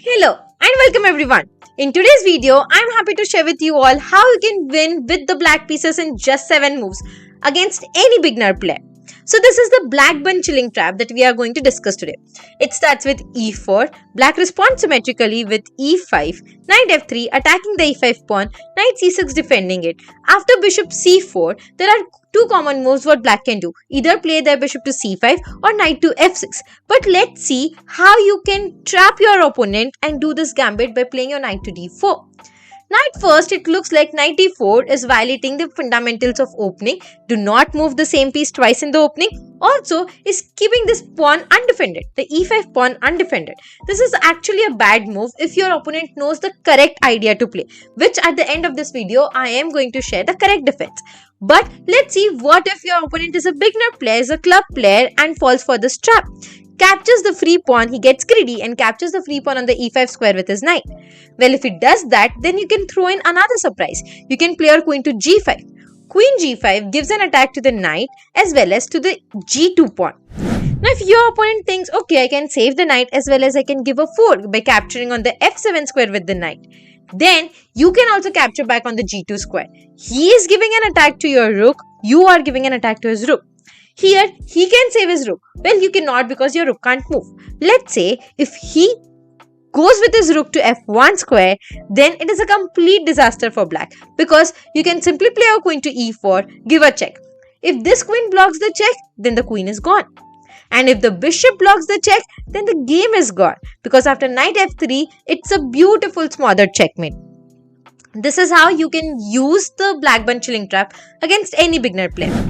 Hello and welcome everyone. In today's video, I'm happy to share with you all how you can win with the black pieces in just 7 moves against any beginner player. So this is the Blackburne chilling trap that we are going to discuss today. It starts with e4, black responds symmetrically with e5, knight f3 attacking the e5 pawn, knight c6 defending it. After bishop c4, there are two common moves what black can do. Either play their bishop to c5 or knight to f6. But let's see how you can trap your opponent and do this gambit by playing your knight to d4. Knight first, it looks like knight d4 is violating the fundamentals of opening. Do not move the same piece twice in the opening. Also, is keeping this pawn undefended, the e5 pawn undefended. This is actually a bad move if your opponent knows the correct idea to play, which at the end of this video, I am going to share the correct defense. But let's see what if your opponent is a beginner player, is a club player and falls for this trap. Captures the free pawn, he gets greedy and captures the free pawn on the e5 square with his knight. Well, if he does that, then you can throw in another surprise. You can play your queen to g5. Queen g5 gives an attack to the knight as well as to the g2 pawn. Now, if your opponent thinks, okay, I can save the knight as well as I can give a fork by capturing on the f7 square with the knight, then you can also capture back on the g2 square. He is giving an attack to your rook, you are giving an attack to his rook. Here, he can save his rook. Well, you cannot because your rook can't move. Let's say if he goes with his rook to f1 square, then it is a complete disaster for black because you can simply play your queen to e4, give a check. If this queen blocks the check, then the queen is gone. And if the bishop blocks the check, then the game is gone because after knight f3, it's a beautiful smothered checkmate. This is how you can use the Blackburne chilling trap against any beginner player.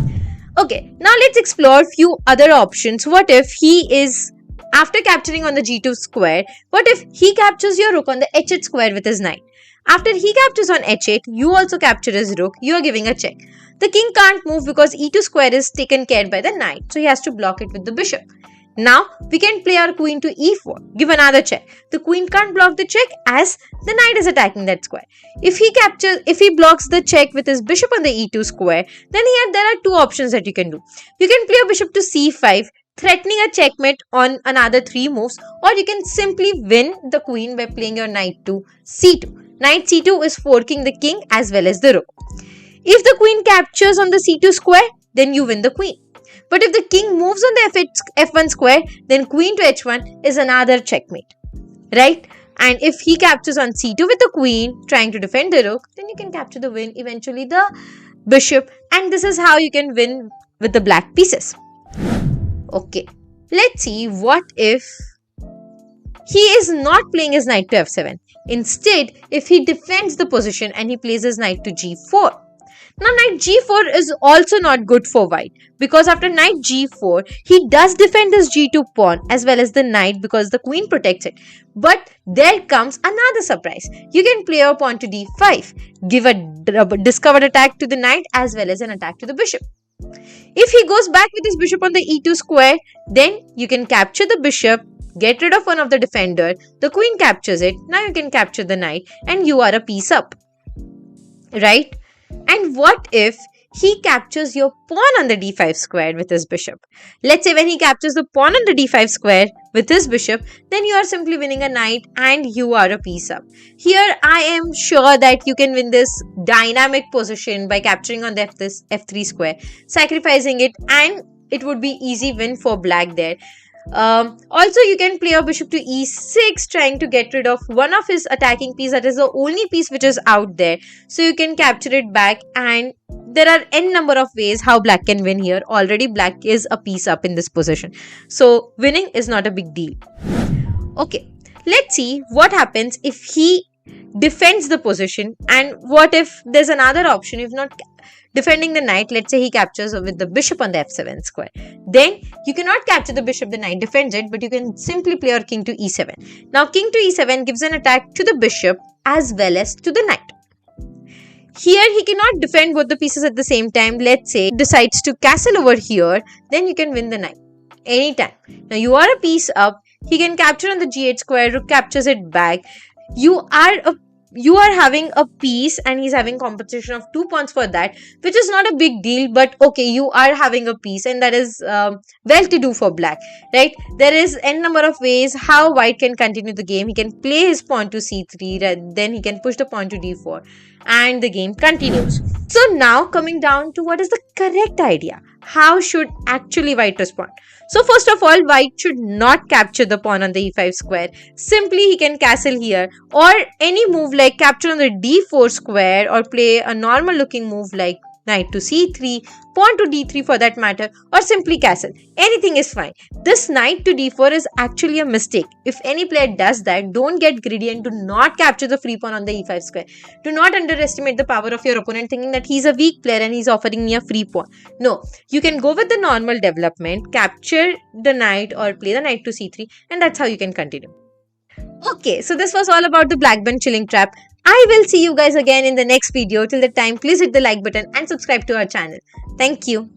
Okay, now let's explore few other options. What if he is, after capturing on the g2 square, what if he captures your rook on the h8 square with his knight? After he captures on h8, you also capture his rook, you are giving a check. The king can't move because e2 square is taken care by the knight, so he has to block it with the bishop. Now, we can play our queen to e4, give another check. The queen can't block the check as the knight is attacking that square. If he blocks the check with his bishop on the e2 square, then here there are two options that you can do. You can play a bishop to c5, threatening a checkmate on another 3 moves, or you can simply win the queen by playing your knight to c2. Knight c2 is forking the king as well as the rook. If the queen captures on the c2 square, then you win the queen. But if the king moves on the f1 square, then queen to h1 is another checkmate, right? And if he captures on c2 with the queen, trying to defend the rook, then you can capture the win, eventually the bishop. And this is how you can win with the black pieces. Okay, let's see what if he is not playing his knight to f7. Instead, if he defends the position and he plays his knight to g4. Now, knight g4 is also not good for white because after knight g4, he does defend his g2 pawn as well as the knight because the queen protects it. But there comes another surprise. You can play your pawn to d5, give a discovered attack to the knight as well as an attack to the bishop. If he goes back with his bishop on the e2 square, then you can capture the bishop, get rid of one of the defender, the queen captures it, now you can capture the knight and you are a piece up, right? And what if he captures your pawn on the d5 square with his bishop? Let's say when he captures the pawn on the d5 square with his bishop, then you are simply winning a knight and you are a piece up. Here I am sure that you can win this dynamic position by capturing on the f3 square, sacrificing it, and it would be easy win for black there. Also, you can play a bishop to e6, trying to get rid of one of his attacking piece, that is the only piece which is out there, so you can capture it back. And there are n number of ways how black can win here. Already black is a piece up in this position, so winning is not a big deal. Okay, let's see what happens if he defends the position, and what if there's another option. If not defending the knight, let's say he captures with the bishop on the f7 square, then you cannot capture the bishop, the knight defends it, but you can simply play your king to e7. Now king to e7 gives an attack to the bishop as well as to the knight. Here he cannot defend both the pieces at the same time. Let's say decides to castle over here, then you can win the knight anytime. Now you are a piece up, he can capture on the g8 square, rook captures it back. You are a you are having a piece and he's having compensation of 2 pawns for that, which is not a big deal, but okay, you are having a piece and that is well to do for black, right? There is n number of ways how white can continue the game. He can play his pawn to c3, then he can push the pawn to d4, and the game continues. So now coming down to what is the correct idea, how should actually white respond. So first of all, white should not capture the pawn on the e5 square. Simply he can castle here, or any move like capture on the d4 square, or play a normal looking move like knight to c3, pawn to d3 for that matter, or simply castle. Anything is fine. This knight to d4 is actually a mistake. If any player does that, don't get greedy and do not capture the free pawn on the e5 square. Do not underestimate the power of your opponent thinking that he's a weak player and he's offering me a free pawn. No, you can go with the normal development, capture the knight or play the knight to c3, and that's how you can continue. Okay, so this was all about the Blackburne chilling trap. I will see you guys again in the next video. Till the time, please hit the like button and subscribe to our channel. Thank you.